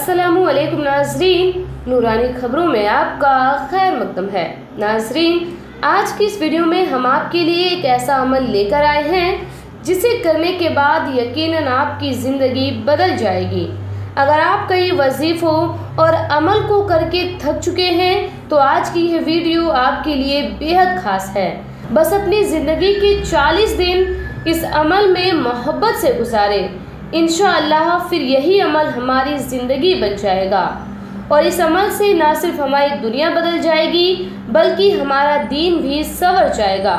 अस्सलामुअलैकुम नाज़रीन, नूरानी खबरों में आपका खैर मकदम है। नाज़रीन, आज की इस वीडियो में हम आपके लिए एक ऐसा अमल लेकर आए हैं जिसे करने के बाद यकीनन आपकी ज़िंदगी बदल जाएगी। अगर आप कई वजीफ़ों और अमल को करके थक चुके हैं तो आज की यह वीडियो आपके लिए बेहद ख़ास है। बस अपनी ज़िंदगी के 40 दिन इस अमल में मोहब्बत से गुजारें। इंशाअल्लाह फिर यही अमल हमारी ज़िंदगी बन जाएगा और इस अमल से ना सिर्फ हमारी दुनिया बदल जाएगी बल्कि हमारा दीन भी संवर जाएगा।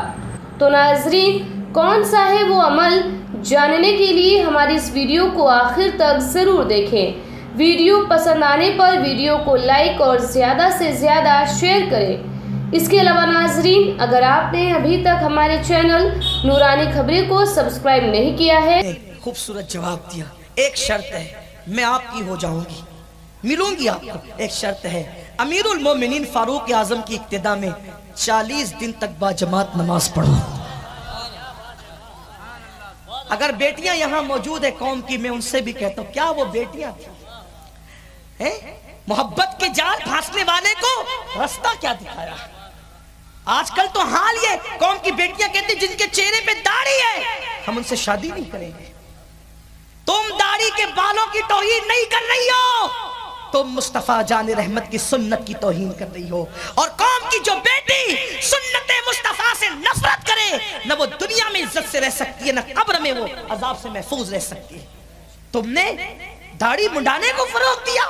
तो नाज़रीन, कौन सा है वो अमल, जानने के लिए हमारी इस वीडियो को आखिर तक ज़रूर देखें। वीडियो पसंद आने पर वीडियो को लाइक और ज़्यादा से ज़्यादा शेयर करें। इसके अलावा नाज़रीन, अगर आपने अभी तक हमारे चैनल नूरानी खबरें को सब्सक्राइब नहीं किया है। खूबसूरत जवाब दिया। एक शर्त है, मैं आपकी हो जाऊंगी, मिलूंगी आपको। एक शर्त है, अमीरुल मोमिनीन फारूक आजम की इक्तिदा में 40 दिन तक बाजमात नमाज पढ़ो। अगर बेटियां यहां मौजूद है कौम की, मैं उनसे भी कहता हूं, क्या वो बेटियां थी? मोहब्बत के जाल फांसने वाले को रास्ता क्या दिखाया? आजकल तो हाल ये कौम की बेटियां कहती जिनके चेहरे पे दाढ़ी है हम उनसे शादी नहीं करेंगे। तुम दाढ़ी के बालों की तौहीन नहीं कर रही हो, तुम मुस्तफा जान रहमत की सुन्नत की तौहीन कर रही हो। और कौम की जो बेटी सुन्नत मुस्तफा से नफरत करे, न वो दुनिया में इज्जत से रह सकती है, न कब्र में वो अजाब से महफूज रह सकती है। तुमने दाढ़ी मुंडाने को फरोग दिया,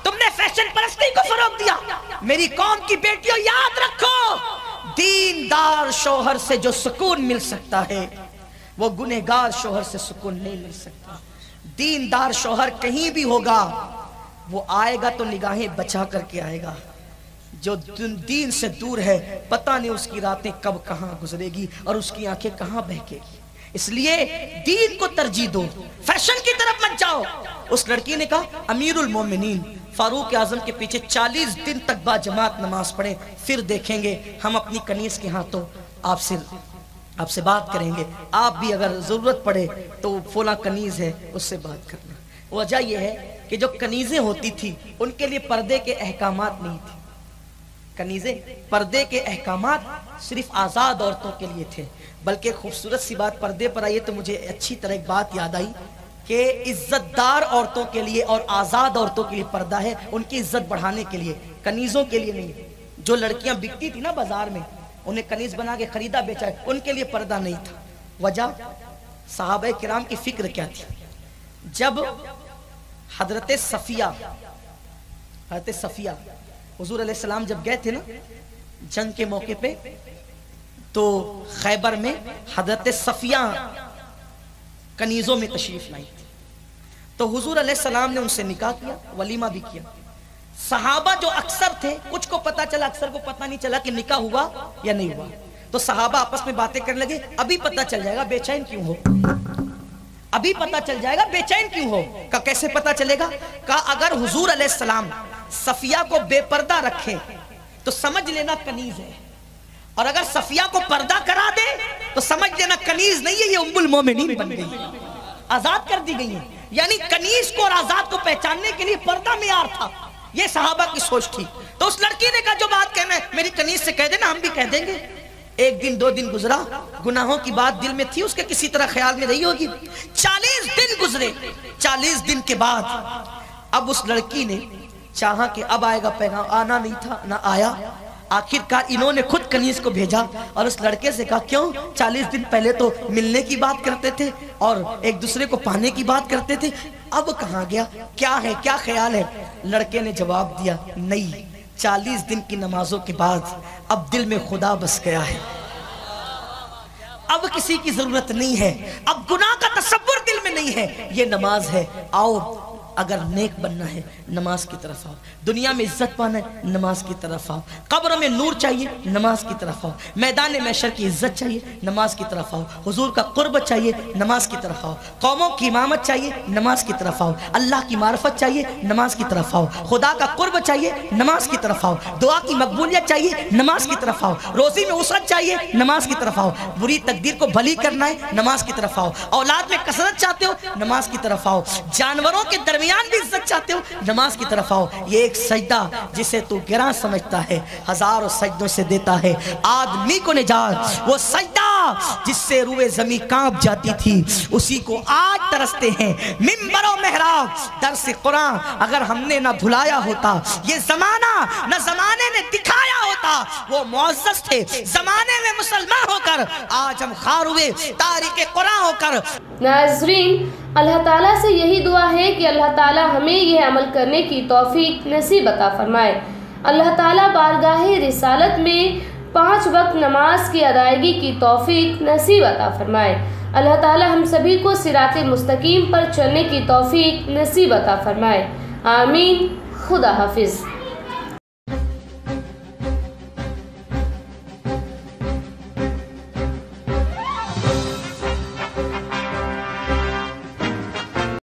तुमने फैशन परस्ती को फरोग दिया। मेरी कौम की बेटियों, याद रखो, दीनदार शोहर से जो सुकून मिल सकता है वो गुनहगार शोहर से सुकून नहीं मिल सकता। दीनदार शोहर कहीं भी होगा, वो आएगा तो निगाहें बचा करके आएगा। जो दीन से दूर है, पता नहीं उसकी रातें कब कहां गुजरेगी और उसकी आंखें कहां बहकेगी। इसलिए दीन को तरजीह दो, फैशन की तरफ मत जाओ। उस लड़की ने कहा, अमीरुल मोमिनीन फारूक आजम के पीछे 40 दिन तक बाजमात नमाज पढ़े, फिर देखेंगे हम अपनी कनीज के हाथों आपसे बात करेंगे। आप भी अगर जरूरत पड़े तो फला कनीज है उससे बात करना। वजह यह है कि जो कनीजें होती थी उनके लिए पर्दे के अहकामात नहीं थे। कनीजें, पर्दे के अहकामात सिर्फ आज़ाद औरतों के लिए थे। बल्कि खूबसूरत सी बात पर्दे पर आई तो मुझे अच्छी तरह एक बात याद आई कि इज्जतदार औरतों के लिए और आज़ाद औरतों के लिए पर्दा है, उनकी इज्जत बढ़ाने के लिए, कनीज़ों के लिए नहीं। जो लड़कियां बिकती थी ना बाजार में, उन्हें कनीज बना के खरीदा बेचा, उनके लिए पर्दा नहीं था। वजह, सहाबा किराम की फिक्र क्या थी? जब हजरत सफिया हुजूर अलैहिस्सलाम जब गए थे ना जंग के मौके पे, तो खैबर में हजरत सफिया कनीजों में तशरीफ लाई थी। तो हुजूर अलैहिस्सलाम ने उनसे निकाह किया, वलीमा भी किया। सहाबा जो अक्सर थे, कुछ को पता चला, अक्सर को पता नहीं चला कि निकाह हुआ या नहीं हुआ। तो सहाबा आपस में बातें करने लगे, अभी पता चल जाएगा, बेचैन क्यों हो? अभी पता चल जाएगा, बेचैन क्यों हो? का कैसे पता चलेगा? का अगर हुजूर अलैहिस्सलाम सफिया को बेपर्दा रखे तो समझ लेना कनीज है, और अगर सफिया को पर्दा करा दे तो समझ लेना कनीज नहीं है, ये उम्मुल मोमिनीन बन गई, आजाद कर दी गई है। यानी कनीज को और आजाद को पहचानने के लिए पर्दा मेयार था। ये सहाबा की सोच थी। तो उस लड़की ने कहा, जो बात कहना है मेरी कनीज से कह देना, हम भी कह देंगे। एक दिन 2 दिन गुजरा, गुनाहों की बात दिल में थी उसके, किसी तरह ख्याल में रही होगी। 40 दिन गुजरे। 40 दिन के बाद अब उस लड़की ने चाहा कि अब आएगा पैगाम, आना नहीं था, ना आया। आखिरकार इन्होंने खुद कनीज को भेजा और उस लड़के से कहा, क्यों 40 दिन पहले तो मिलने की बात करते थे और एक दूसरे को पाने की बात करते थे, अब कहाँ गया? क्या है, क्या ख्याल है? लड़के ने जवाब दिया, नहीं, 40 दिन की नमाजों के बाद अब दिल में खुदा बस गया है, अब किसी की जरूरत नहीं है, अब गुनाह का तसव्वुर दिल में नहीं है, ये नमाज है। आओ, अगर नेक बनना है नमाज की तरफ आओ, दुनिया में इज्जत पाना है नमाज की तरफ आओ, कब्र में नूर चाहिए नमाज की तरफ आओ, मैदान महशर की इज्जत चाहिए नमाज की तरफ आओ, हुजूर का कुर्ब चाहिए नमाज की तरफ आओ, कौमों की इमामत चाहिए नमाज की तरफ आओ, अल्लाह की मार्फत चाहिए नमाज की तरफ आओ, खुदा का कुर्ब चाहिए नमाज की तरफ आओ, दुआ की मकबूलियत चाहिए नमाज की तरफ आओ, रोजी में उसरत चाहिए नमाज की तरफ आओ, बुरी तकदीर को भली करना है नमाज की तरफ आओ, औलाद में कसरत चाहते हो नमाज की तरफ आओ, जानवरों के दरमियान درمیان بھی عزت چاہتے ہو، نماز کی طرف آؤ. یہ ایک سجدہ جسے تو گراں سمجھتا ہے ہزاروں سجدوں سے دیتا ہے آدمی کو نجات. وہ سجدہ جس سے روئے زمین کانپ جاتی تھی اسی کو آج ترستے ہیں. منبر و محراب درس قرآن اگر ہم نے نہ بھلایا ہوتا، یہ زمانہ نہ زمانے نے دکھایا ہوتا. وہ معزز تھے زمانے میں مسلمان ہو کر، آج ہم خار ہوئے تاریخ قرآن ہو کر. ناظرین، اللہ تعالیٰ سے یہی دعا ہے کہ اللہ تعالیٰ ہمیں یہ عمل کرنے کی توفیق نصیب عطا فرمائے. اللہ تعالیٰ بارگاہ رسالت میں 5 وقت نماز کی ادائیگی کی توفیق نصیب عطا فرمائے. اللہ تعالیٰ ہم سبھی کو صراط مستقیم پر چلنے کی توفیق نصیب عطا فرمائے. آمین. خدا حافظ.